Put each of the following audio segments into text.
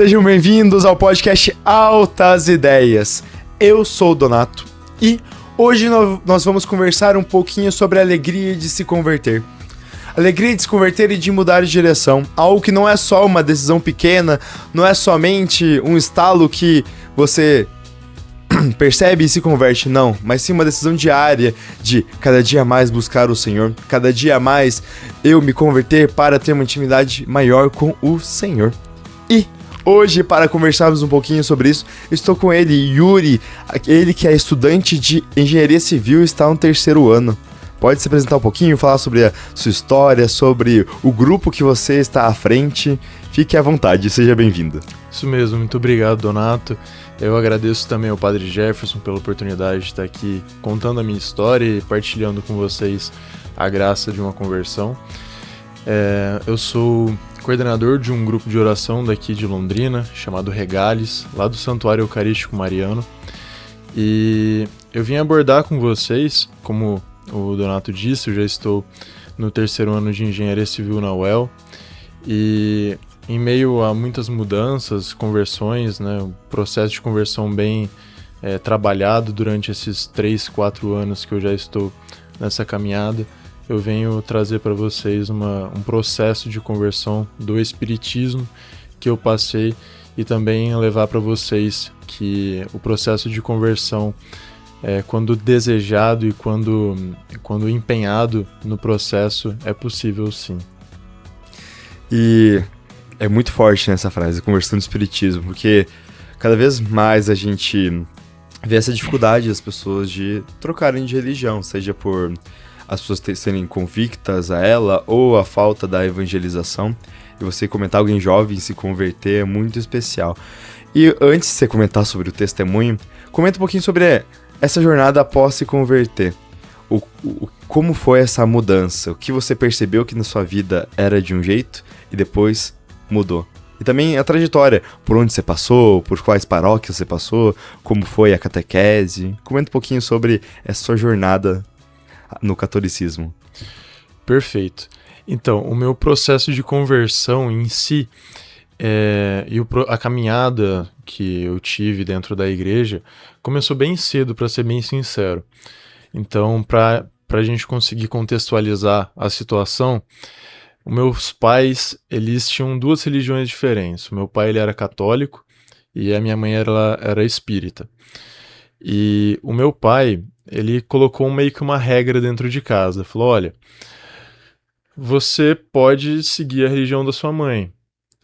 Sejam bem-vindos ao podcast Altas Ideias. Eu sou o Donato e hoje nós vamos conversar um pouquinho sobre a alegria de se converter. Alegria de se converter e de mudar de direção. Algo que não é só uma decisão pequena, não é somente um estalo que você percebe e se converte, não, mas sim uma decisão diária de cada dia mais buscar o Senhor, cada dia mais eu me converter para ter uma intimidade maior com o Senhor. E hoje, para conversarmos um pouquinho sobre isso, estou com ele, Yuri, ele que é estudante de Engenharia Civil e está no 3º ano. Pode se apresentar um pouquinho, falar sobre a sua história, sobre o grupo que você está à frente. Fique à vontade, seja bem-vindo. Isso mesmo, muito obrigado, Donato. Eu agradeço também ao Padre Jefferson pela oportunidade de estar aqui contando a minha história e partilhando com vocês a graça de uma conversão. Eu sou coordenador de um grupo de oração daqui de Londrina, chamado Regales, lá do Santuário Eucarístico Mariano. E eu vim abordar com vocês, como o Donato disse, eu já estou no 3º ano de Engenharia Civil na UEL, e em meio a muitas mudanças, conversões, né, um processo de conversão bem trabalhado durante esses 3, 4 anos que eu já estou nessa caminhada, eu venho trazer para vocês um processo de conversão do Espiritismo que eu passei e também levar para vocês que o processo de conversão, quando desejado e quando empenhado no processo, é possível sim. E é muito forte nessa frase, conversão do Espiritismo, porque cada vez mais a gente vê essa dificuldade das pessoas de trocarem de religião, seja por as pessoas serem convictas a ela ou a falta da evangelização. E você comentar alguém jovem se converter é muito especial. E antes de você comentar sobre o testemunho, comenta um pouquinho sobre essa jornada após se converter. Como foi essa mudança? O que você percebeu que na sua vida era de um jeito e depois mudou? E também a trajetória, por onde você passou, por quais paróquias você passou, como foi a catequese. Comenta um pouquinho sobre essa sua jornada no catolicismo. Perfeito. Então, o meu processo de conversão em si e a caminhada que eu tive dentro da igreja começou bem cedo, para ser bem sincero. Então, para a gente conseguir contextualizar a situação, os meus pais, eles tinham 2 religiões diferentes. O meu pai, ele era católico e a minha mãe era espírita. E o meu pai, ele colocou meio que uma regra dentro de casa. Falou, olha, você pode seguir a religião da sua mãe,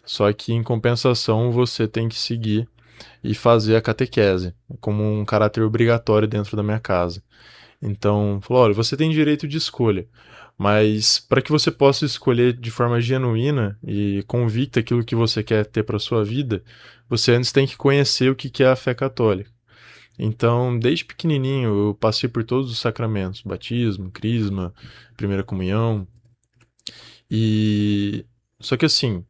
só que em compensação você tem que seguir e fazer a catequese, como um caráter obrigatório dentro da minha casa. Então, falou, olha, você tem direito de escolha, mas para que você possa escolher de forma genuína e convicta aquilo que você quer ter para sua vida, você antes tem que conhecer o que é a fé católica. Então, desde pequenininho, eu passei por todos os sacramentos, batismo, crisma, primeira comunhão, e só que assim,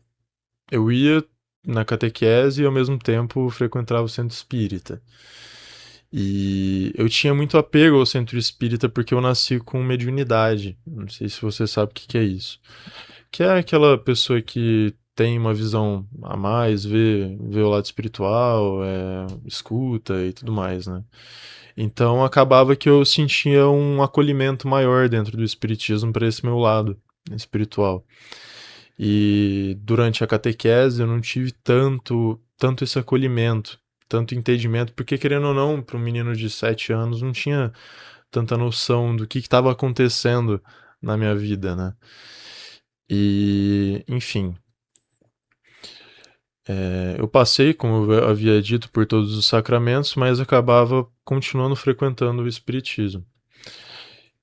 eu ia na catequese e ao mesmo tempo frequentava o centro espírita. E eu tinha muito apego ao centro espírita porque eu nasci com mediunidade. Não sei se você sabe o que é isso. Que é aquela pessoa que tem uma visão a mais, vê o lado espiritual, escuta e tudo mais, né? Então acabava que eu sentia um acolhimento maior dentro do espiritismo para esse meu lado espiritual. E durante a catequese eu não tive tanto esse acolhimento, tanto entendimento, porque querendo ou não, para um menino de 7 anos não tinha tanta noção do que estava acontecendo na minha vida, né? E, enfim, eu passei, como eu havia dito, por todos os sacramentos, mas acabava continuando frequentando o espiritismo.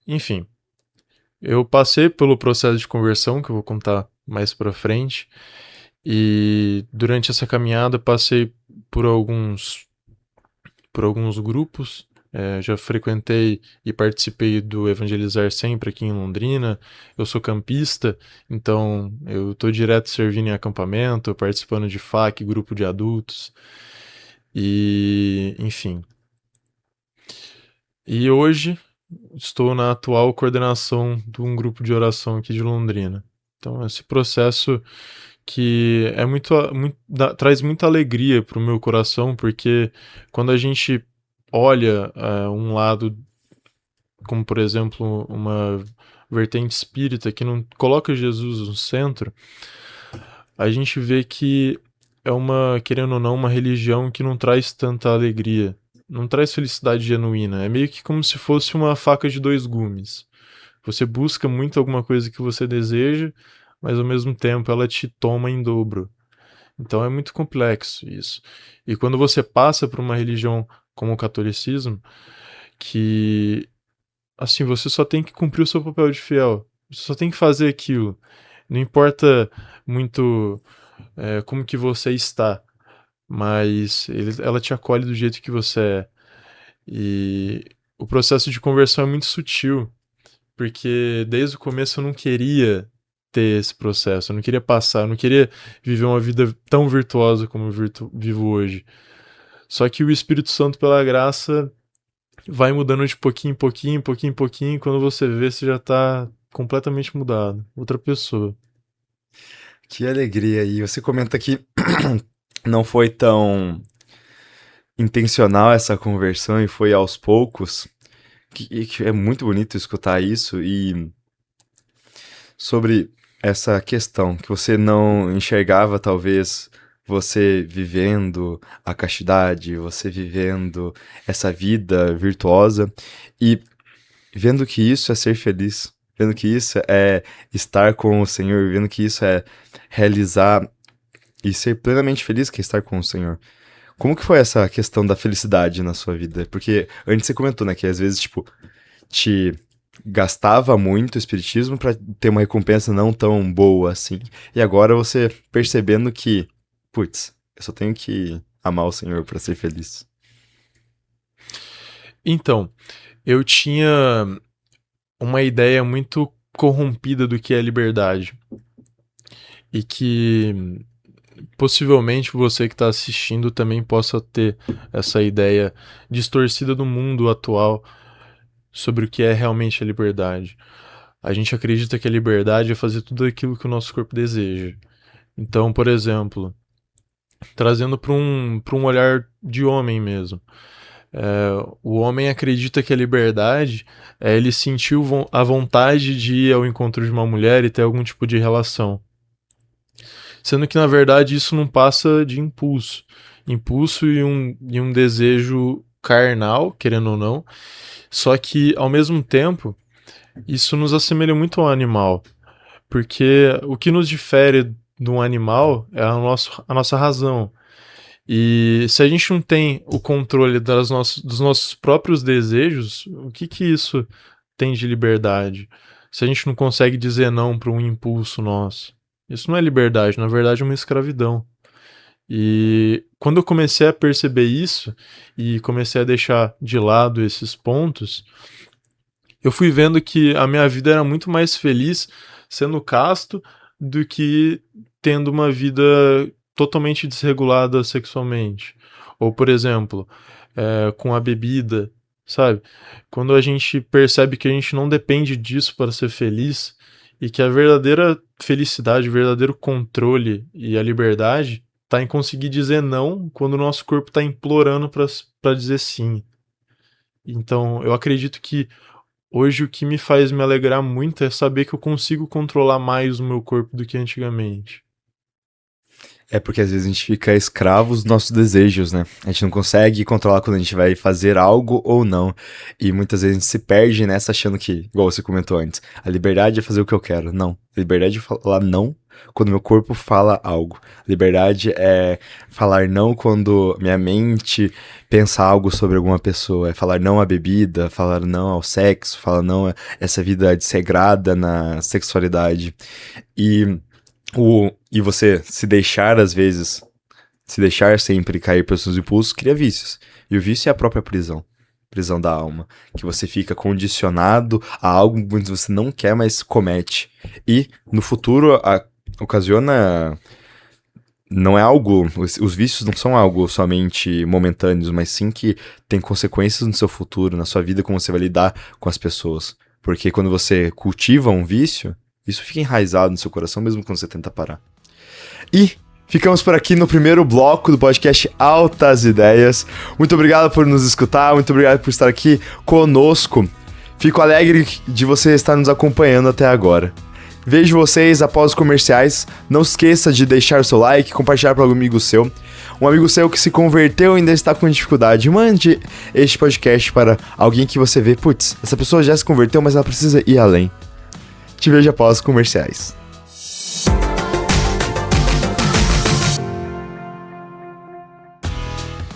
Enfim, eu passei pelo processo de conversão, que eu vou contar mais pra frente, e durante essa caminhada passei por alguns grupos. Já frequentei e participei do Evangelizar Sempre aqui em Londrina. Eu sou campista, então eu estou direto servindo em acampamento, participando de FAQ, grupo de adultos, e enfim. E hoje estou na atual coordenação de um grupo de oração aqui de Londrina. Então esse processo que é traz muita alegria para o meu coração, porque quando a gente olha um lado, como por exemplo uma vertente espírita que não coloca Jesus no centro, a gente vê que é querendo ou não, uma religião que não traz tanta alegria, não traz felicidade genuína. É meio que como se fosse uma faca de dois gumes. Você busca muito alguma coisa que você deseja, mas ao mesmo tempo ela te toma em dobro. Então é muito complexo isso. E quando você passa por uma religião como o catolicismo, que assim, você só tem que cumprir o seu papel de fiel. Você só tem que fazer aquilo. Não importa muito como que você está, mas ela te acolhe do jeito que você é. E o processo de conversão é muito sutil, porque desde o começo eu não queria ter esse processo, eu não queria passar, eu não queria viver uma vida tão virtuosa como eu vivo hoje. Só que o Espírito Santo, pela graça, vai mudando de pouquinho em pouquinho, pouquinho em pouquinho, e quando você vê, você já tá completamente mudado, outra pessoa. Que alegria. E você comenta que não foi tão intencional essa conversão e foi aos poucos. Que é muito bonito escutar isso e sobre essa questão que você não enxergava talvez você vivendo a castidade, você vivendo essa vida virtuosa e vendo que isso é ser feliz, vendo que isso é estar com o Senhor, vendo que isso é realizar e ser plenamente feliz que é estar com o Senhor. Como que foi essa questão da felicidade na sua vida? Porque antes você comentou, né, que às vezes, tipo, te gastava muito o espiritismo pra ter uma recompensa não tão boa assim. E agora você percebendo que, putz, eu só tenho que amar o Senhor pra ser feliz. Então, eu tinha uma ideia muito corrompida do que é liberdade. E que possivelmente você que está assistindo também possa ter essa ideia distorcida do mundo atual sobre o que é realmente a liberdade. A gente acredita que a liberdade é fazer tudo aquilo que o nosso corpo deseja. Então, por exemplo, trazendo para um olhar de homem mesmo. O homem acredita que a liberdade é ele sentir a vontade de ir ao encontro de uma mulher e ter algum tipo de relação. Sendo que, na verdade, isso não passa de impulso. Impulso e um desejo carnal, querendo ou não. Só que, ao mesmo tempo, isso nos assemelha muito ao animal. Porque o que nos difere de um animal é a nossa razão. E se a gente não tem o controle dos nossos próprios desejos, o que isso tem de liberdade? Se a gente não consegue dizer não para um impulso nosso. Isso não é liberdade, na verdade é uma escravidão. E quando eu comecei a perceber isso e comecei a deixar de lado esses pontos, eu fui vendo que a minha vida era muito mais feliz sendo casto do que tendo uma vida totalmente desregulada sexualmente. Ou, por exemplo, com a bebida, sabe? Quando a gente percebe que a gente não depende disso para ser feliz e que a verdadeira felicidade, o verdadeiro controle e a liberdade está em conseguir dizer não quando o nosso corpo está implorando para dizer sim. Então, eu acredito que hoje o que me faz me alegrar muito é saber que eu consigo controlar mais o meu corpo do que antigamente. É porque às vezes a gente fica escravo dos nossos desejos, né? A gente não consegue controlar quando a gente vai fazer algo ou não. E muitas vezes a gente se perde nessa achando que, igual você comentou antes, a liberdade é fazer o que eu quero. Não. A liberdade é falar não quando meu corpo fala algo. A liberdade é falar não quando minha mente pensa algo sobre alguma pessoa. É falar não à bebida, falar não ao sexo, falar não a essa vida desregrada na sexualidade. E você se deixar, às vezes, se deixar sempre cair pelos seus impulsos, cria vícios. E o vício é a própria prisão. Prisão da alma. Que você fica condicionado a algo que você não quer, mas comete. E, no futuro, ocasiona... Não é algo... Os vícios não são algo somente momentâneos, mas sim que tem consequências no seu futuro, na sua vida, como você vai lidar com as pessoas. Porque quando você cultiva um vício... Isso fica enraizado no seu coração mesmo quando você tenta parar. E ficamos por aqui no primeiro bloco do podcast Altas Ideias. Muito obrigado por nos escutar, muito obrigado por estar aqui conosco. Fico alegre de você estar nos acompanhando até agora. Vejo vocês após os comerciais. Não se esqueça de deixar o seu like, compartilhar para um amigo seu. Um amigo seu que se converteu e ainda está com dificuldade. Mande este podcast para alguém que você vê. Putz, essa pessoa já se converteu, mas ela precisa ir além. Te vejo após os comerciais.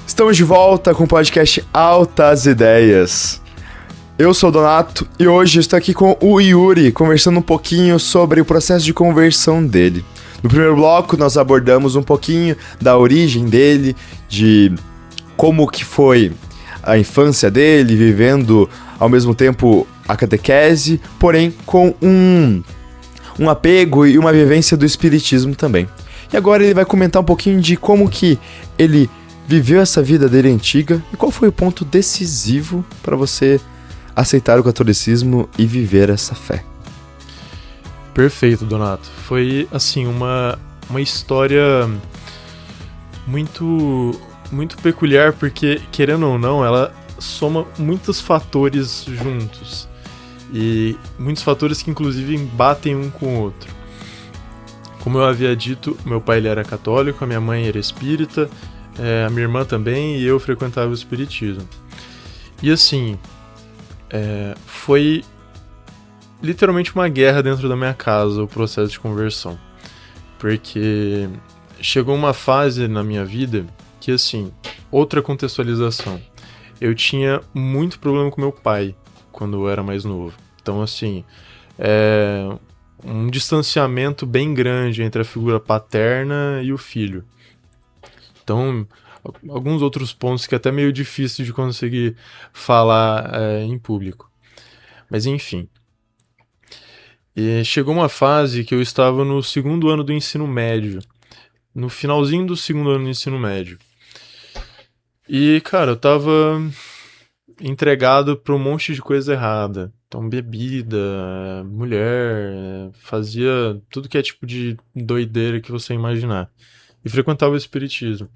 Estamos de volta com o podcast Altas Ideias. Eu sou o Donato e hoje estou aqui com o Yuri, conversando um pouquinho sobre o processo de conversão dele. No primeiro bloco, nós abordamos um pouquinho da origem dele, de como que foi a infância dele, vivendo ao mesmo tempo a catequese, porém com um apego e uma vivência do espiritismo também. E agora ele vai comentar um pouquinho de como que ele viveu essa vida dele antiga e qual foi o ponto decisivo para você aceitar o catolicismo e viver essa fé. Perfeito, Donato. Foi, assim, uma história muito, muito peculiar, porque, querendo ou não, ela soma muitos fatores juntos. E muitos fatores que, inclusive, batem um com o outro. Como eu havia dito, meu pai ele era católico, a minha mãe era espírita, a minha irmã também, e eu frequentava o espiritismo. E, assim, foi literalmente uma guerra dentro da minha casa, o processo de conversão. Porque chegou uma fase na minha vida que, assim, outra contextualização. Eu tinha muito problema com meu pai quando eu era mais novo. Então, assim, um distanciamento bem grande entre a figura paterna e o filho. Então, alguns outros pontos que é até meio difícil de conseguir falar em público. Mas, enfim. E chegou uma fase que eu estava no segundo ano do ensino médio. No finalzinho do segundo ano do ensino médio. E, cara, eu tava entregado pra um monte de coisa errada. Então, bebida, mulher, fazia tudo que é tipo de doideira que você imaginar. E frequentava o espiritismo.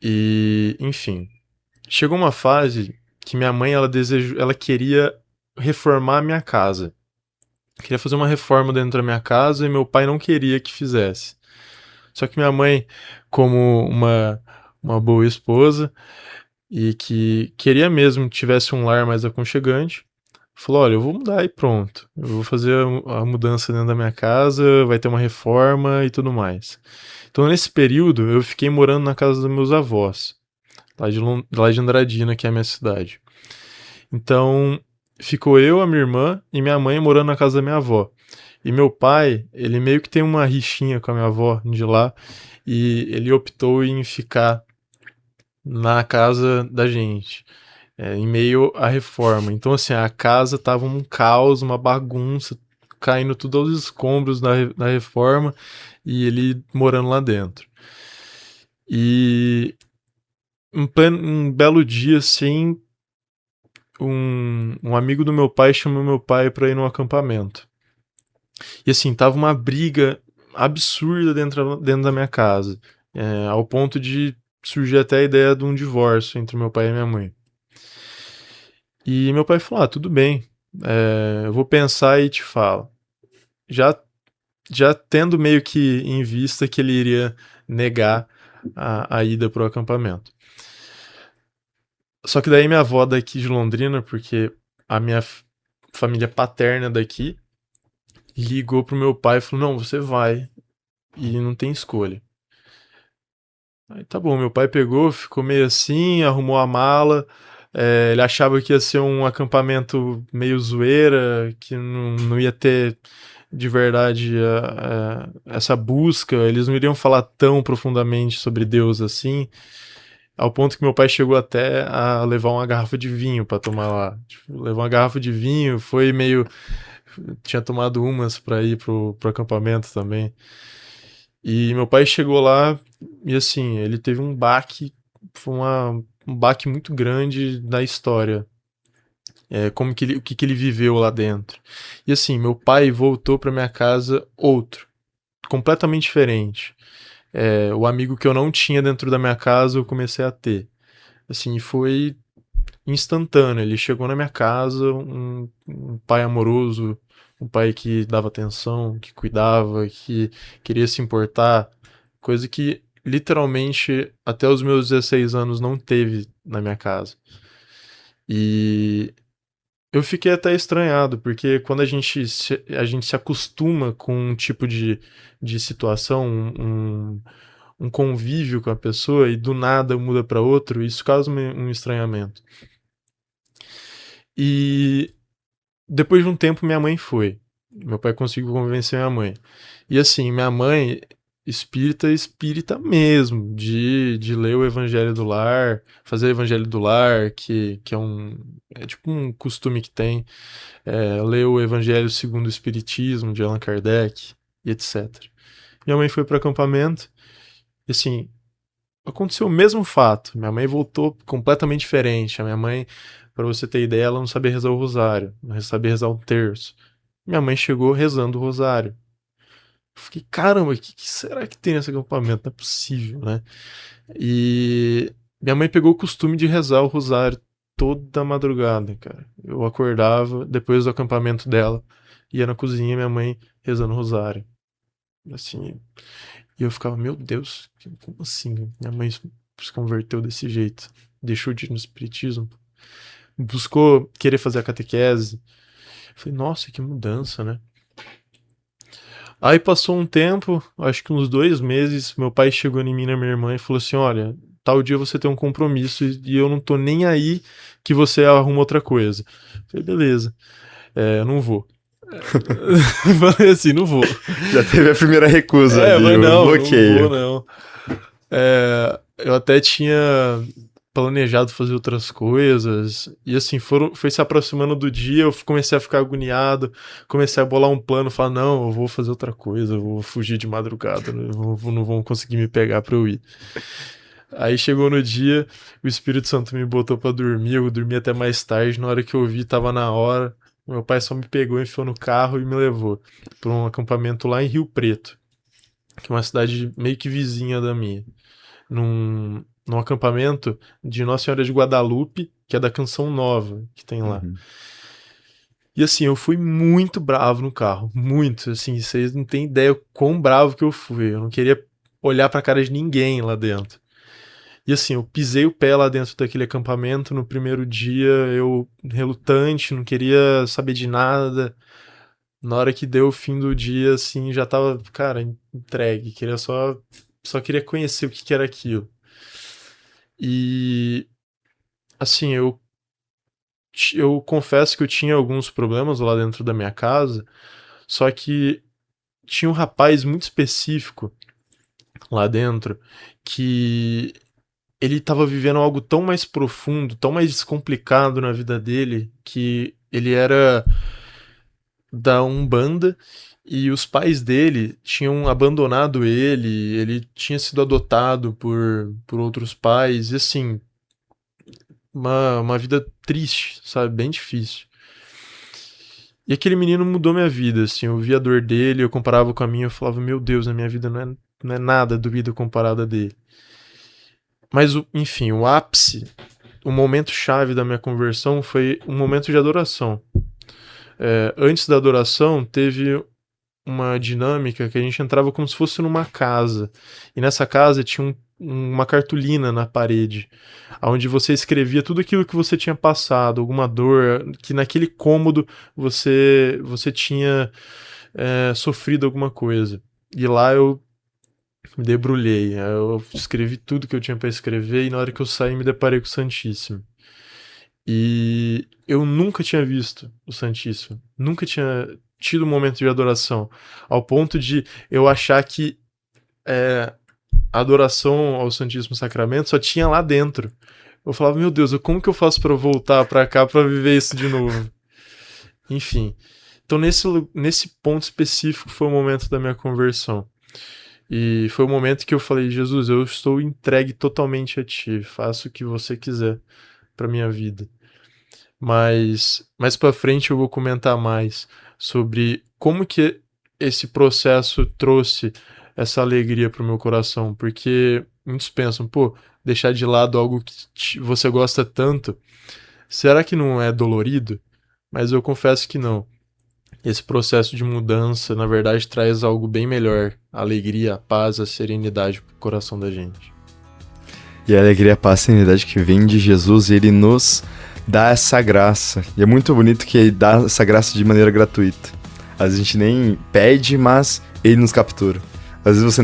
E, enfim, chegou uma fase que minha mãe, ela queria reformar a minha casa. Queria fazer uma reforma dentro da minha casa e meu pai não queria que fizesse. Só que minha mãe, como uma boa esposa e que queria mesmo que tivesse um lar mais aconchegante, falou, olha, eu vou mudar e pronto. Eu vou fazer a mudança dentro da minha casa, vai ter uma reforma e tudo mais. Então, nesse período, eu fiquei morando na casa dos meus avós, lá de Andradina, que é a minha cidade. Então, ficou eu, a minha irmã e minha mãe morando na casa da minha avó. E meu pai, ele meio que tem uma rixinha com a minha avó de lá, e ele optou em ficar na casa da gente, em meio à reforma. Então, assim, a casa tava um caos, uma bagunça, caindo tudo aos escombros na reforma, e ele morando lá dentro. E um belo dia, assim, um amigo do meu pai chamou meu pai pra ir num acampamento. E assim, tava uma briga absurda dentro da minha casa, ao ponto de surgir até a ideia de um divórcio entre meu pai e minha mãe. E meu pai falou, tudo bem, eu vou pensar e te falo. Já tendo meio que em vista que ele iria negar a ida pro acampamento. Só que daí minha avó daqui de Londrina, porque a minha família paterna daqui, ligou pro meu pai e falou, não, você vai, e não tem escolha. Aí tá bom, meu pai pegou, ficou meio assim, arrumou a mala, ele achava que ia ser um acampamento meio zoeira, que não ia ter de verdade essa busca, eles não iriam falar tão profundamente sobre Deus assim, ao ponto que meu pai chegou até a levar uma garrafa de vinho pra tomar lá. Tipo, levou uma garrafa de vinho, foi meio... Tinha tomado umas pra ir pro acampamento também. E meu pai chegou lá e assim, ele teve um baque, foi um baque muito grande na história. O que ele viveu lá dentro. E assim, meu pai voltou pra minha casa outro. completamente diferente. O amigo que eu não tinha dentro da minha casa, eu comecei a ter. Assim, foi instantâneo. Ele chegou na minha casa, um pai amoroso, um pai que dava atenção, que cuidava, que queria se importar, coisa que literalmente até os meus 16 anos não teve na minha casa. E eu fiquei até estranhado, porque quando a gente se acostuma com um tipo de situação, um convívio com a pessoa e do nada muda para outro, isso causa um estranhamento. E depois de um tempo, minha mãe foi. Meu pai conseguiu convencer minha mãe. E assim, minha mãe, espírita mesmo, de ler o Evangelho do Lar, fazer o Evangelho do Lar, que é tipo um costume que tem, ler o Evangelho segundo o Espiritismo, de Allan Kardec, e etc. Minha mãe foi para acampamento, e assim, aconteceu o mesmo fato. Minha mãe voltou completamente diferente. A minha mãe, para você ter ideia, ela não sabia rezar o rosário, não sabia rezar o terço. Minha mãe chegou rezando o rosário. Eu fiquei, caramba, o que será que tem nesse acampamento? Não é possível, né? E minha mãe pegou o costume de rezar o rosário toda madrugada, cara. Eu acordava depois do acampamento dela, ia na cozinha, minha mãe rezando o rosário. Assim, e eu ficava, meu Deus, como assim? Minha mãe se converteu desse jeito. Deixou de ir no espiritismo. Buscou querer fazer a catequese. Eu falei, nossa, que mudança, né? Aí passou um tempo, acho que uns 2 meses, meu pai chegou em mim e na minha irmã e falou assim, olha, tal dia você tem um compromisso e eu não tô nem aí que você arruma outra coisa. Eu falei, beleza, eu não vou. Falei assim, não vou. Já teve a primeira recusa ali, Mas o não bloqueio. vou não. Eu até tinha planejado fazer outras coisas, e assim, foi se aproximando do dia, eu comecei a ficar agoniado, comecei a bolar um plano, falar, não, eu vou fazer outra coisa, eu vou fugir de madrugada, não vão conseguir me pegar pra eu ir. Aí chegou no dia, o Espírito Santo me botou pra dormir, eu dormi até mais tarde, na hora que eu vi, tava na hora, meu pai só me pegou, enfiou no carro e me levou pra um acampamento lá em Rio Preto, que é uma cidade meio que vizinha da minha, num acampamento de Nossa Senhora de Guadalupe, que é da Canção Nova, que tem lá. Uhum. E assim, eu fui muito bravo no carro, muito, assim, vocês não têm ideia o quão bravo que eu fui, eu não queria olhar pra cara de ninguém lá dentro. E assim, eu pisei o pé lá dentro daquele acampamento no primeiro dia, eu relutante, não queria saber de nada. Na hora que deu o fim do dia, assim, já tava, cara, entregue, queria só queria conhecer o que era aquilo. E assim, eu confesso que eu tinha alguns problemas lá dentro da minha casa, só que tinha um rapaz muito específico lá dentro que ele estava vivendo algo tão mais profundo, tão mais descomplicado na vida dele, que ele era da Umbanda e os pais dele tinham abandonado ele tinha sido adotado por outros pais, e assim, uma vida triste, sabe? Bem difícil. E aquele menino mudou minha vida, assim, eu via a dor dele, eu comparava com a minha, eu falava, meu Deus, a minha vida não é nada do vida comparada dele. Mas, enfim, o ápice, o momento chave da minha conversão foi um momento de adoração. Antes da adoração, teve uma dinâmica que a gente entrava como se fosse numa casa. E nessa casa tinha uma cartolina na parede, onde você escrevia tudo aquilo que você tinha passado, alguma dor, que naquele cômodo você tinha sofrido alguma coisa. E lá eu me debrulhei, eu escrevi tudo que eu tinha para escrever e na hora que eu saí me deparei com o Santíssimo. E eu nunca tinha visto o Santíssimo, nunca tinha tido um momento de adoração, ao ponto de eu achar que a adoração ao Santíssimo Sacramento só tinha lá dentro. Eu falava, meu Deus, como que eu faço para voltar para cá para viver isso de novo? Enfim, então nesse ponto específico foi o momento da minha conversão. E foi o momento que eu falei, Jesus, eu estou entregue totalmente a ti, faça o que você quiser para minha vida. Mas mais para frente eu vou comentar mais sobre como que esse processo trouxe essa alegria pro meu coração, porque muitos pensam, pô, deixar de lado algo que você gosta tanto, será que não é dolorido? Mas eu confesso que não. Esse processo de mudança, na verdade, traz algo bem melhor, a alegria, a paz, a serenidade pro coração da gente. E a alegria, a paz, a serenidade que vem de Jesus, ele nos dá essa graça. E é muito bonito que ele dá essa graça de maneira gratuita. Às vezes a gente nem pede, mas ele nos captura. Às vezes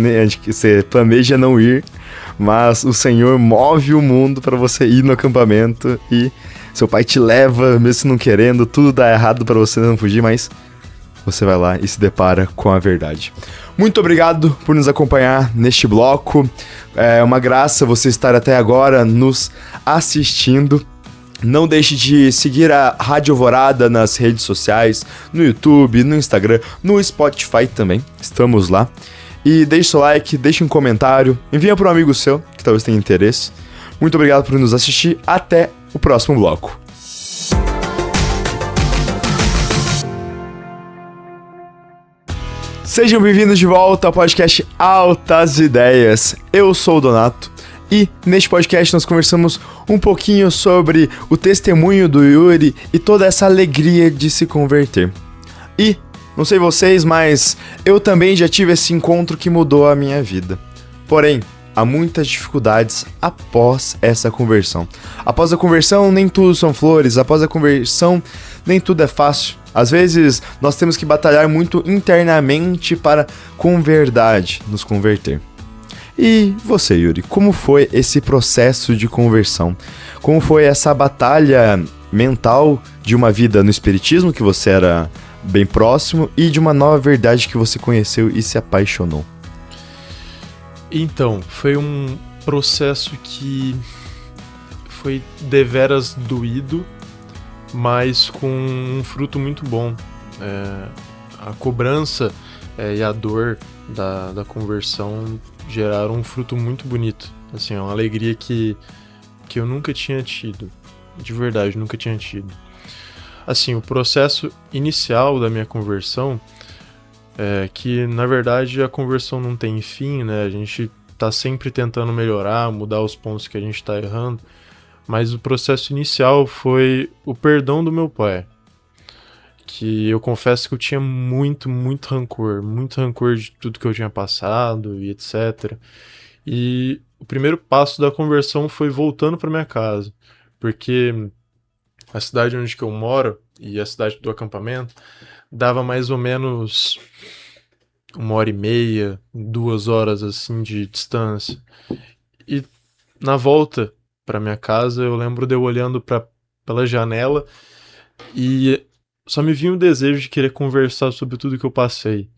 você planeja não ir, mas o Senhor move o mundo para você ir no acampamento e seu pai te leva, mesmo não querendo, tudo dá errado para você não fugir, mas você vai lá e se depara com a verdade. Muito obrigado por nos acompanhar neste bloco. É uma graça você estar até agora nos assistindo. Não deixe de seguir a Rádio Alvorada nas redes sociais, no YouTube, no Instagram, no Spotify também. Estamos lá. E deixe seu like, deixe um comentário, envia para um amigo seu que talvez tenha interesse. Muito obrigado por nos assistir. Até o próximo bloco. Sejam bem-vindos de volta ao podcast Altas Ideias. Eu sou o Donato e neste podcast nós conversamos um pouquinho sobre o testemunho do Yuri e toda essa alegria de se converter. E, não sei vocês, mas eu também já tive esse encontro que mudou a minha vida. Porém, há muitas dificuldades após essa conversão. Após a conversão, nem tudo são flores. Após a conversão, nem tudo é fácil. Às vezes, nós temos que batalhar muito internamente para, com verdade, nos converter. E você, Yuri, como foi esse processo de conversão? Como foi essa batalha mental de uma vida no espiritismo, que você era bem próximo, e de uma nova verdade que você conheceu e se apaixonou? Então, foi um processo que foi deveras doído, mas com um fruto muito bom. A cobrança e a dor da conversão geraram um fruto muito bonito. Assim, uma alegria que eu nunca tinha tido. De verdade, nunca tinha tido. Assim, o processo inicial da minha conversão que, na verdade, a conversão não tem fim, né? A gente tá sempre tentando melhorar, mudar os pontos que a gente tá errando. Mas o processo inicial foi o perdão do meu pai. Que eu confesso que eu tinha muito rancor de tudo que eu tinha passado e etc. E o primeiro passo da conversão foi voltando para minha casa, porque a cidade onde que eu moro e a cidade do acampamento dava mais ou menos 1h30, 2 horas assim de distância. E na volta para minha casa, eu lembro de eu olhando pela janela e só me vinha o desejo de querer conversar sobre tudo que eu passei.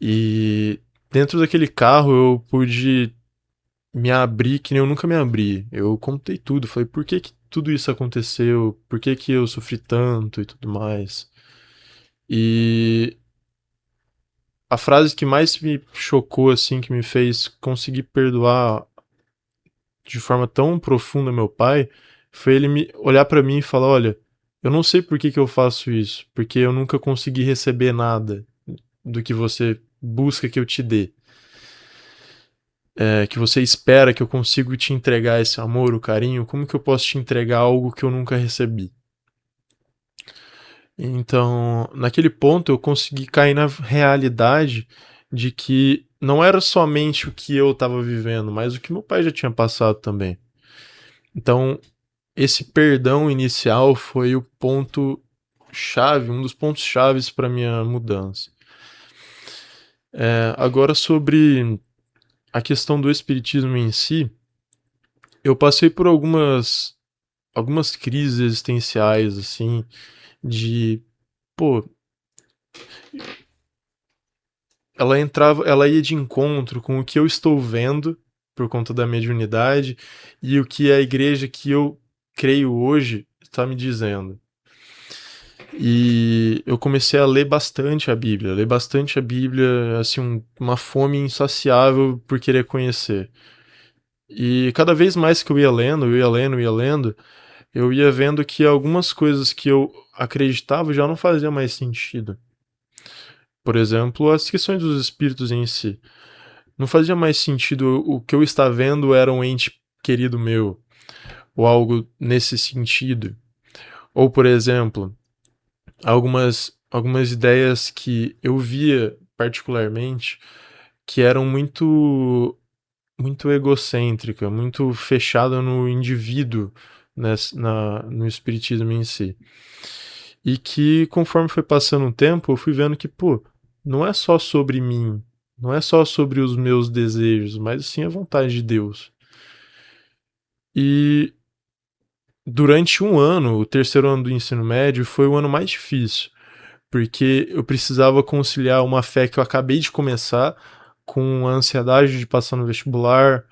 E dentro daquele carro eu pude me abrir que nem eu nunca me abri. Eu contei tudo, falei por que tudo isso aconteceu, por que eu sofri tanto e tudo mais. E a frase que mais me chocou, assim, que me fez conseguir perdoar de forma tão profunda meu pai, foi ele olhar pra mim e falar, olha, eu não sei por que eu faço isso, porque eu nunca consegui receber nada do que você busca que eu te dê. Que você espera que eu consiga te entregar esse amor, o carinho, como que eu posso te entregar algo que eu nunca recebi? Então, naquele ponto eu consegui cair na realidade de que não era somente o que eu estava vivendo, mas o que meu pai já tinha passado também. Então, esse perdão inicial foi o ponto chave, um dos pontos chaves para minha mudança. Agora sobre a questão do espiritismo em si, eu passei por algumas crises existenciais, assim, de, pô, ela ia de encontro com o que eu estou vendo por conta da mediunidade e o que a igreja que eu creio hoje está me dizendo. E eu comecei a ler bastante a Bíblia, assim, uma fome insaciável por querer conhecer. E cada vez mais que eu ia lendo, eu ia vendo que algumas coisas que eu acreditava já não faziam mais sentido. Por exemplo, as questões dos espíritos em si. Não fazia mais sentido o que eu estava vendo era um ente querido meu, ou algo nesse sentido. Ou, por exemplo, algumas ideias que eu via particularmente que eram muito egocêntrica, muito fechada no indivíduo, no espiritismo em si. E que conforme foi passando o tempo, eu fui vendo que, pô, não é só sobre mim, não é só sobre os meus desejos, mas sim a vontade de Deus. E durante um ano, o terceiro ano do ensino médio, foi o ano mais difícil, porque eu precisava conciliar uma fé que eu acabei de começar com a ansiedade de passar no vestibular,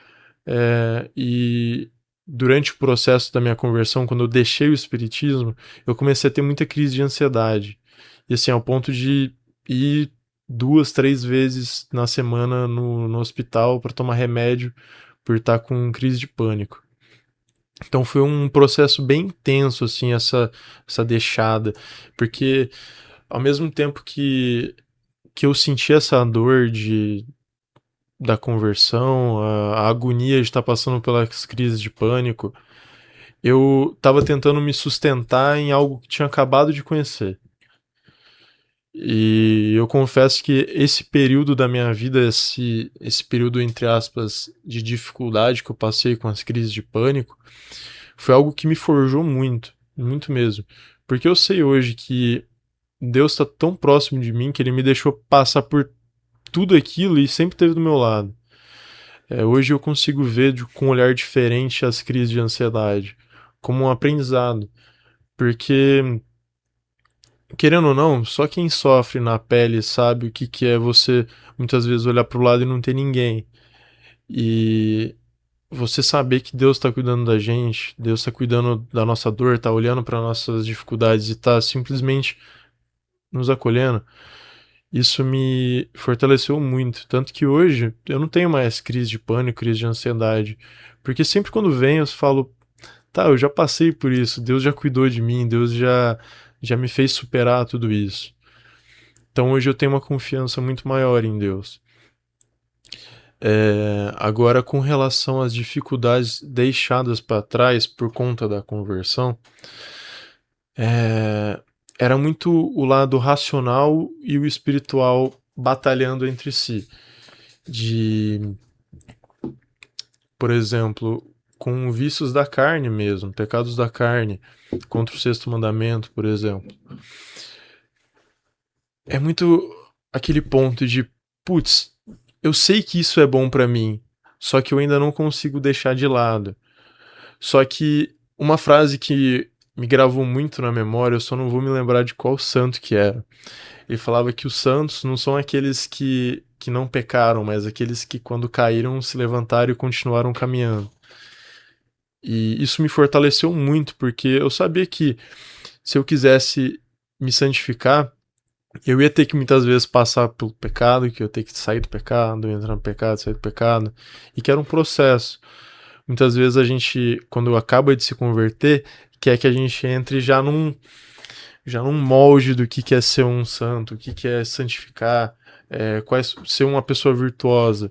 e durante o processo da minha conversão, quando eu deixei o espiritismo, eu comecei a ter muita crise de ansiedade. E assim, ao ponto de ir 2, 3 vezes na semana no hospital para tomar remédio por estar com crise de pânico. Então foi um processo bem intenso, assim, essa deixada, porque ao mesmo tempo que eu senti essa dor da conversão, a agonia de estar passando pelas crises de pânico, eu estava tentando me sustentar em algo que tinha acabado de conhecer. E eu confesso que esse período da minha vida, esse período, entre aspas, de dificuldade que eu passei com as crises de pânico, foi algo que me forjou muito, muito mesmo. Porque eu sei hoje que Deus está tão próximo de mim que ele me deixou passar por tudo aquilo e sempre esteve do meu lado. Hoje eu consigo ver com um olhar diferente as crises de ansiedade, como um aprendizado. Porque, querendo ou não, só quem sofre na pele sabe o que é você muitas vezes olhar para o lado e não ter ninguém. E você saber que Deus está cuidando da gente, Deus está cuidando da nossa dor, está olhando para nossas dificuldades e está simplesmente nos acolhendo, isso me fortaleceu muito. Tanto que hoje eu não tenho mais crise de pânico, crise de ansiedade. Porque sempre quando vem eu falo, tá, eu já passei por isso, Deus já cuidou de mim, Deus já me fez superar tudo isso. Então hoje eu tenho uma confiança muito maior em Deus. Agora, com relação às dificuldades deixadas para trás por conta da conversão, era muito o lado racional e o espiritual batalhando entre si. Por exemplo, com vícios da carne mesmo, pecados da carne, contra o sexto mandamento, por exemplo. É muito aquele ponto de, putz, eu sei que isso é bom para mim, só que eu ainda não consigo deixar de lado. Só que uma frase que me gravou muito na memória, eu só não vou me lembrar de qual santo que era. Ele falava que os santos não são aqueles que não pecaram, mas aqueles que quando caíram se levantaram e continuaram caminhando. E isso me fortaleceu muito, porque eu sabia que se eu quisesse me santificar, eu ia ter que muitas vezes passar pelo pecado, que eu ia ter que sair do pecado, entrar no pecado, sair do pecado, e que era um processo. Muitas vezes a gente, quando acaba de se converter, quer que a gente entre já num molde do que é ser um santo, o que é santificar, ser uma pessoa virtuosa.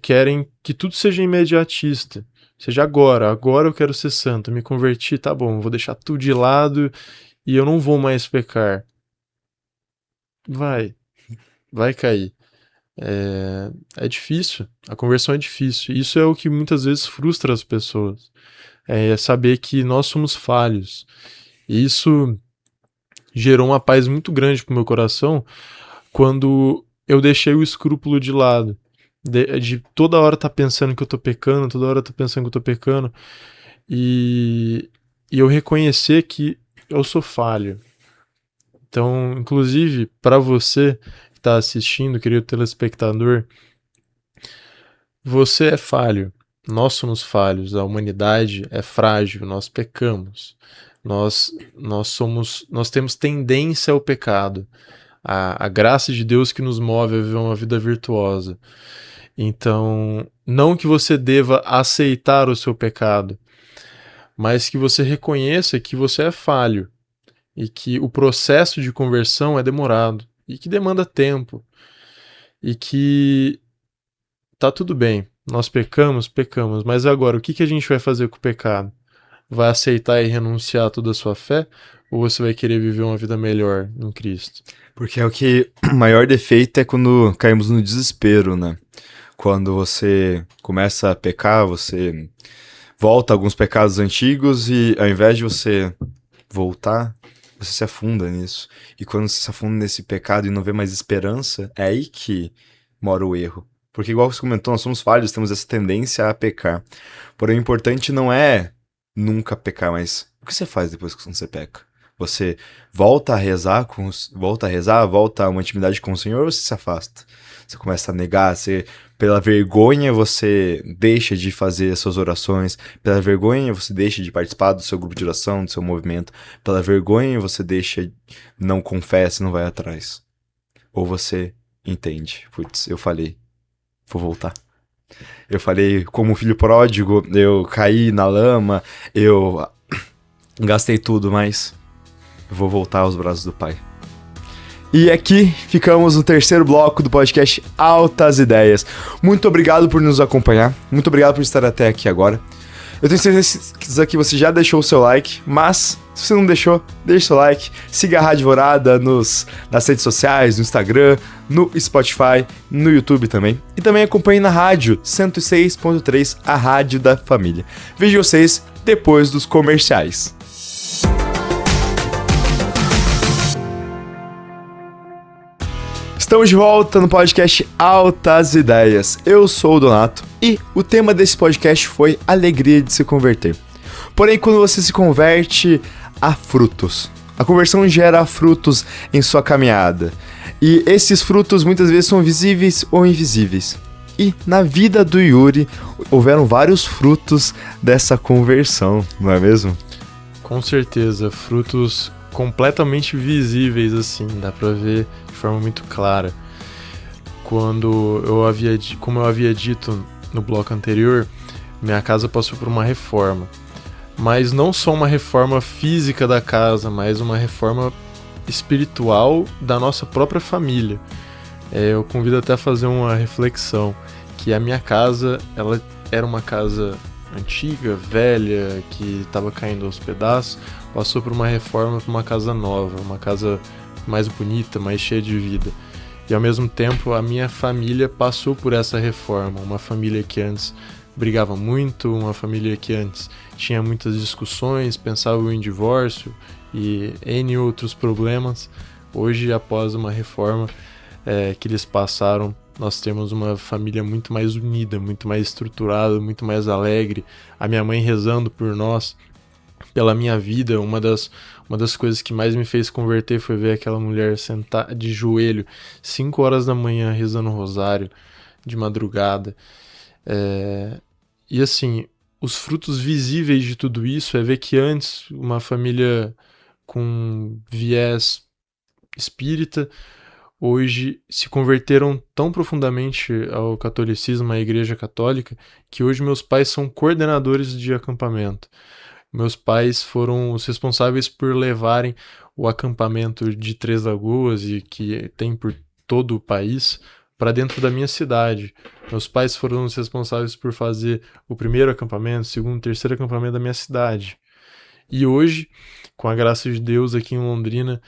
Querem que tudo seja imediatista, seja agora eu quero ser santo, me converti, tá bom, vou deixar tudo de lado e eu não vou mais pecar. Vai cair. É difícil, a conversão é difícil. Isso é o que muitas vezes frustra as pessoas. É saber que nós somos falhos. E isso gerou uma paz muito grande pro meu coração quando eu deixei o escrúpulo de lado. De toda hora tá pensando que eu tô pecando, toda hora tá pensando que eu tô pecando. E eu reconhecer que eu sou falho. Então, inclusive, para você que está assistindo, querido telespectador, você é falho. Nós somos falhos. A humanidade é frágil. Nós pecamos. Nós temos tendência ao pecado. A graça de Deus que nos move a viver uma vida virtuosa. Então, não que você deva aceitar o seu pecado, mas que você reconheça que você é falho e que o processo de conversão é demorado e que demanda tempo e que tá tudo bem. Nós pecamos, mas agora o que a gente vai fazer com o pecado? Vai aceitar e renunciar a toda a sua fé? Ou você vai querer viver uma vida melhor em Cristo? Porque é o que o maior defeito é quando caímos no desespero, né? Quando você começa a pecar, você volta a alguns pecados antigos e ao invés de você voltar, você se afunda nisso. E quando você se afunda nesse pecado e não vê mais esperança, é aí que mora o erro. Porque igual você comentou, nós somos falhos, temos essa tendência a pecar. Porém, o importante não é nunca pecar, mas o que você faz depois que você peca? Você volta a rezar, volta a uma intimidade com o Senhor, ou você se afasta? Você começa a negar, pela vergonha você deixa de fazer as suas orações, pela vergonha você deixa de participar do seu grupo de oração, do seu movimento, pela vergonha você não confessa, não vai atrás. Ou você entende, putz, eu falei, vou voltar. Eu falei, como filho pródigo, eu caí na lama, eu gastei tudo, mas eu vou voltar aos braços do Pai. E aqui ficamos no terceiro bloco do podcast Altas Ideias. Muito obrigado por nos acompanhar, muito obrigado por estar até aqui agora. Eu tenho certeza que você já deixou o seu like, mas se você não deixou, deixe seu like, siga a Rádio Alvorada nas redes sociais, no Instagram, no Spotify, no YouTube também. E também acompanhe na rádio 106.3, a rádio da família. Vejo vocês depois dos comerciais. Estamos de volta no podcast Altas Ideias. Eu sou o Donato e o tema desse podcast foi alegria de se converter. Porém, quando você se converte, há frutos. A conversão gera frutos em sua caminhada. E esses frutos muitas vezes são visíveis ou invisíveis. E na vida do Yuri, houveram vários frutos dessa conversão, não é mesmo? Com certeza, frutos completamente visíveis, assim, dá pra ver de forma muito clara. Como eu havia dito no bloco anterior, minha casa passou por uma reforma. Mas não só uma reforma física da casa, mas uma reforma espiritual da nossa própria família. Eu convido até a fazer uma reflexão, que a minha casa, ela era uma casa antiga, velha, que estava caindo aos pedaços, passou por uma reforma para uma casa nova, uma casa mais bonita, mais cheia de vida. E ao mesmo tempo a minha família passou por essa reforma, uma família que antes brigava muito, uma família que antes tinha muitas discussões, pensava em divórcio e N outros problemas. Hoje, após uma reforma que eles passaram, nós temos uma família muito mais unida, muito mais estruturada, muito mais alegre. A minha mãe rezando por nós, pela minha vida. Uma das coisas que mais me fez converter foi ver aquela mulher sentada de joelho, 5 horas da manhã, rezando o rosário, de madrugada. E assim, os frutos visíveis de tudo isso é ver que antes uma família com viés espírita, hoje se converteram tão profundamente ao catolicismo, à Igreja Católica, que hoje meus pais são coordenadores de acampamento. Meus pais foram os responsáveis por levarem o acampamento de Três Lagoas, e que tem por todo o país, para dentro da minha cidade. Meus pais foram os responsáveis por fazer o primeiro acampamento, o segundo, o terceiro acampamento da minha cidade. E hoje, com a graça de Deus aqui em Londrina,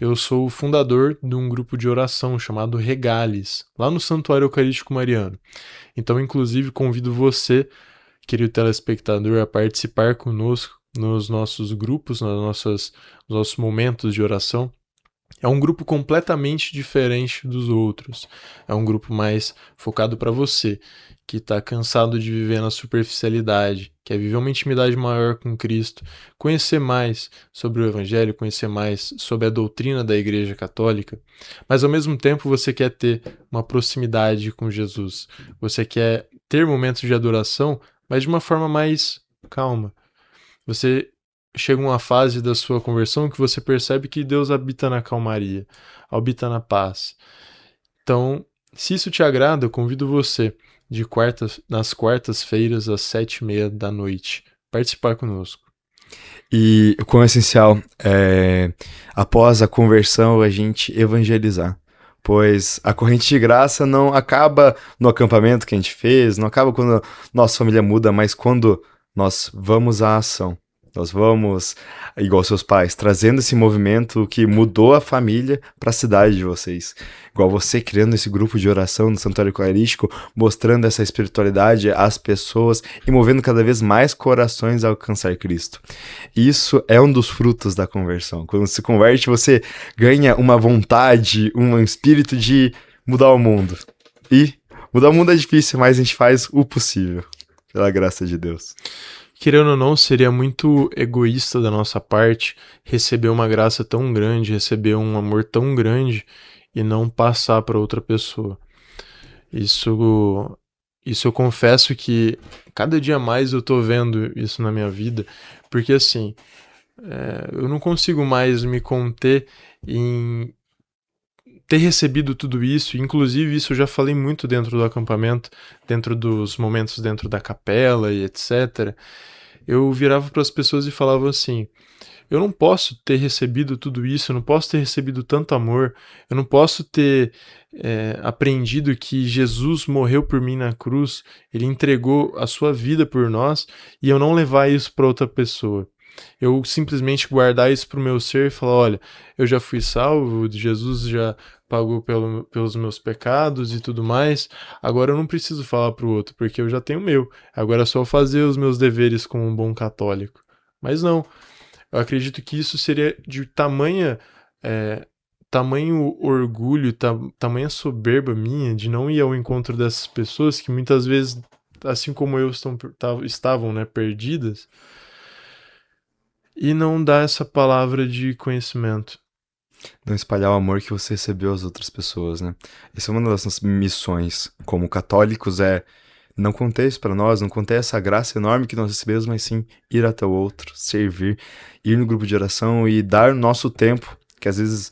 eu sou o fundador de um grupo de oração chamado Regales, lá no Santuário Eucarístico Mariano. Então, inclusive, convido você, querido telespectador, a participar conosco nos nossos grupos, nos nossos momentos de oração. É um grupo completamente diferente dos outros. É um grupo mais focado para você, que está cansado de viver na superficialidade, quer viver uma intimidade maior com Cristo, conhecer mais sobre o Evangelho, conhecer mais sobre a doutrina da Igreja Católica, mas ao mesmo tempo você quer ter uma proximidade com Jesus. Você quer ter momentos de adoração, mas de uma forma mais calma. Você chega uma fase da sua conversão que você percebe que Deus habita na calmaria, habita na paz. Então, se isso te agrada, eu convido você nas quartas-feiras, às 7h30 da noite, participar conosco. E o quão essencial é, após a conversão, a gente evangelizar. Pois a corrente de graça não acaba no acampamento que a gente fez, não acaba quando nossa família muda, mas quando nós vamos à ação. Nós vamos, igual seus pais, trazendo esse movimento que mudou a família para a cidade de vocês. Igual você criando esse grupo de oração no Santuário Eucarístico, mostrando essa espiritualidade às pessoas e movendo cada vez mais corações a alcançar Cristo. Isso é um dos frutos da conversão. Quando se converte, você ganha uma vontade, um espírito de mudar o mundo. E mudar o mundo é difícil, mas a gente faz o possível, pela graça de Deus. Querendo ou não, seria muito egoísta da nossa parte receber uma graça tão grande, receber um amor tão grande e não passar para outra pessoa. Isso eu confesso que cada dia mais eu tô vendo isso na minha vida, porque assim, eu não consigo mais me conter em ter recebido tudo isso, inclusive isso eu já falei muito dentro do acampamento, dentro dos momentos dentro da capela e etc. Eu virava para as pessoas e falava assim: eu não posso ter recebido tudo isso, eu não posso ter recebido tanto amor, eu não posso ter aprendido que Jesus morreu por mim na cruz, ele entregou a sua vida por nós e eu não levar isso para outra pessoa. Eu simplesmente guardar isso pro meu ser e falar: olha, eu já fui salvo, Jesus já pagou pelos meus pecados e tudo mais, agora eu não preciso falar pro outro, porque eu já tenho o meu. Agora é só fazer os meus deveres como um bom católico. Mas não, eu acredito que isso seria de tamanho orgulho, tamanha soberba minha de não ir ao encontro dessas pessoas que muitas vezes, assim como eu, estavam, né, perdidas, e não dar essa palavra de conhecimento. Não espalhar o amor que você recebeu às outras pessoas, né? Essa é uma das nossas missões como católicos, não conter isso para nós, não conter essa graça enorme que nós recebemos, mas sim ir até o outro, servir, ir no grupo de oração e dar o nosso tempo, que às vezes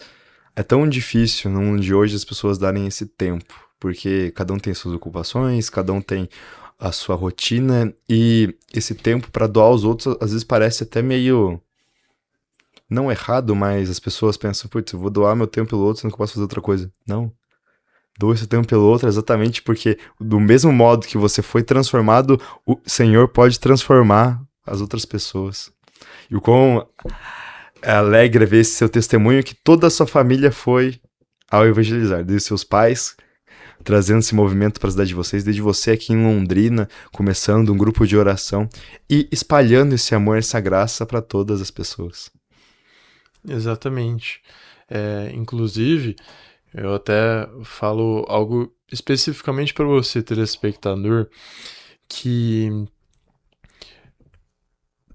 é tão difícil no mundo de hoje as pessoas darem esse tempo, porque cada um tem suas ocupações, cada um tem a sua rotina e esse tempo para doar aos outros às vezes parece até meio não errado, mas as pessoas pensam: putz, eu vou doar meu tempo pelo outro, sendo que eu posso fazer outra coisa. Não. Doe seu tempo pelo outro exatamente porque do mesmo modo que você foi transformado, o Senhor pode transformar as outras pessoas. E o quão é alegre ver esse seu testemunho que toda a sua família foi ao evangelizar, desde seus pais, trazendo esse movimento para a cidade de vocês, desde você aqui em Londrina, começando um grupo de oração e espalhando esse amor, essa graça para todas as pessoas. Exatamente. Inclusive, eu até falo algo especificamente para você, telespectador, que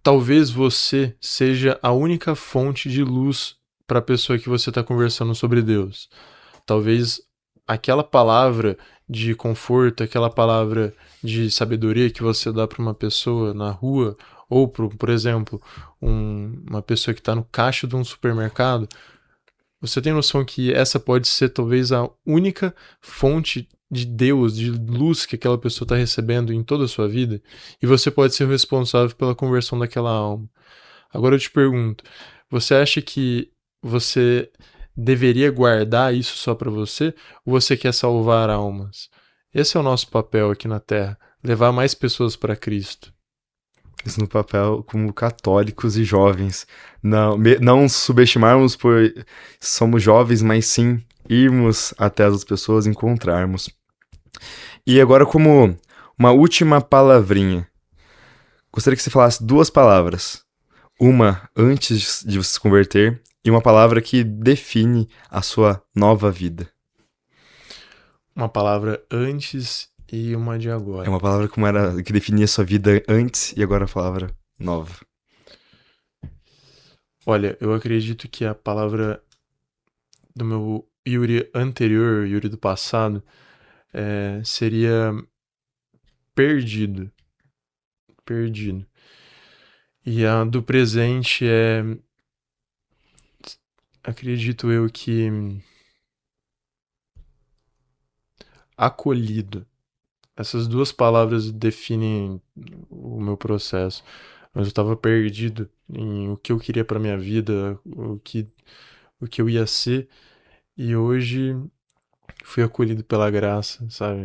talvez você seja a única fonte de luz para a pessoa que você está conversando sobre Deus. Talvez aquela palavra de conforto, aquela palavra de sabedoria que você dá para uma pessoa na rua, ou por exemplo, uma pessoa que está no caixa de um supermercado, você tem noção que essa pode ser talvez a única fonte de Deus, de luz que aquela pessoa está recebendo em toda a sua vida? E você pode ser o responsável pela conversão daquela alma. Agora eu te pergunto, você acha que você deveria guardar isso só para você? Ou você quer salvar almas? Esse é o nosso papel aqui na Terra, levar mais pessoas para Cristo. Isso no papel como católicos e jovens. Não subestimarmos por somos jovens, mas sim irmos até as pessoas, encontrarmos. E agora, como uma última palavrinha, gostaria que você falasse duas palavras. Uma antes de você se converter e uma palavra que define a sua nova vida. Uma palavra antes e uma de agora. É uma palavra como era que definia a sua vida antes e agora a palavra nova. Olha, eu acredito que a palavra do meu Yuri anterior, Yuri do passado, seria perdido. Perdido. E a do presente acredito eu que acolhido. Essas duas palavras definem o meu processo. Mas eu estava perdido em o que eu queria para minha vida, o que eu ia ser. E hoje fui acolhido pela graça, sabe?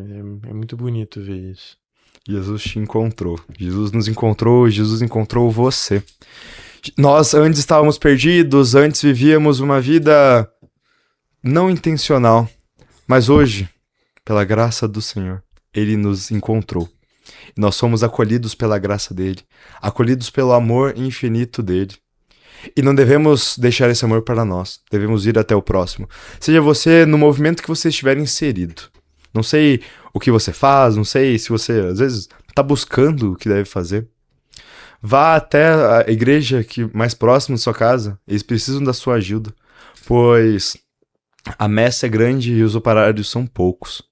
É muito bonito ver isso. Jesus te encontrou. Jesus nos encontrou, Jesus encontrou você. Nós antes estávamos perdidos, antes vivíamos uma vida não intencional, mas hoje, pela graça do Senhor, Ele nos encontrou. Nós somos acolhidos pela graça dele, acolhidos pelo amor infinito dele. E não devemos deixar esse amor para nós, devemos ir até o próximo. Seja você no movimento que você estiver inserido. Não sei o que você faz, não sei se você, às vezes, está buscando o que deve fazer. Vá até a igreja mais próxima da sua casa, eles precisam da sua ajuda, pois a messe é grande e os operários são poucos.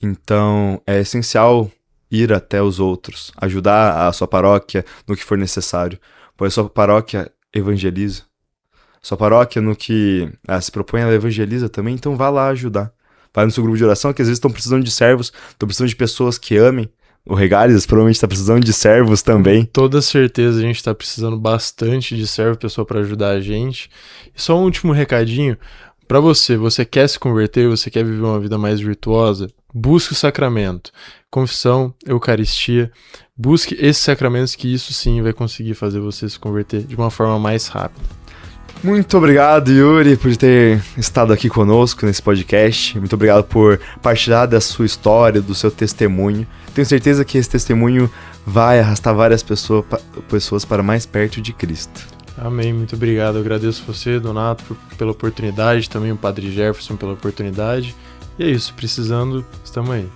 Então, é essencial ir até os outros, ajudar a sua paróquia no que for necessário, pois a sua paróquia evangeliza. Sua paróquia no que se propõe, ela evangeliza também, então vá lá ajudar. Vai no seu grupo de oração, que às vezes estão precisando de servos, estão precisando de pessoas que amem. O Regales provavelmente está precisando de servos também. Com toda certeza a gente está precisando bastante de servo, pessoa para ajudar a gente. E só um último recadinho. Para você quer se converter, você quer viver uma vida mais virtuosa, busque o sacramento. Confissão, Eucaristia, busque esses sacramentos que isso sim vai conseguir fazer você se converter de uma forma mais rápida. Muito obrigado, Yuri, por ter estado aqui conosco nesse podcast. Muito obrigado por partilhar da sua história, do seu testemunho. Tenho certeza que esse testemunho vai arrastar várias pessoas para mais perto de Cristo. Amém, muito obrigado. Eu agradeço você, Donato, pela oportunidade, também o Padre Jefferson pela oportunidade. E é isso, precisando, estamos aí.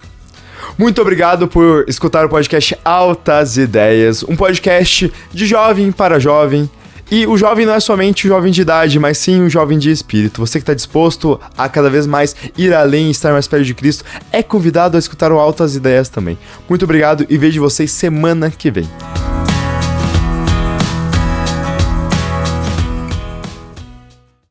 Muito obrigado por escutar o podcast Altas Ideias, um podcast de jovem para jovem. E o jovem não é somente o jovem de idade, mas sim o jovem de espírito. Você que está disposto a cada vez mais ir além e estar mais perto de Cristo, é convidado a escutar o Altas Ideias também. Muito obrigado e vejo vocês semana que vem.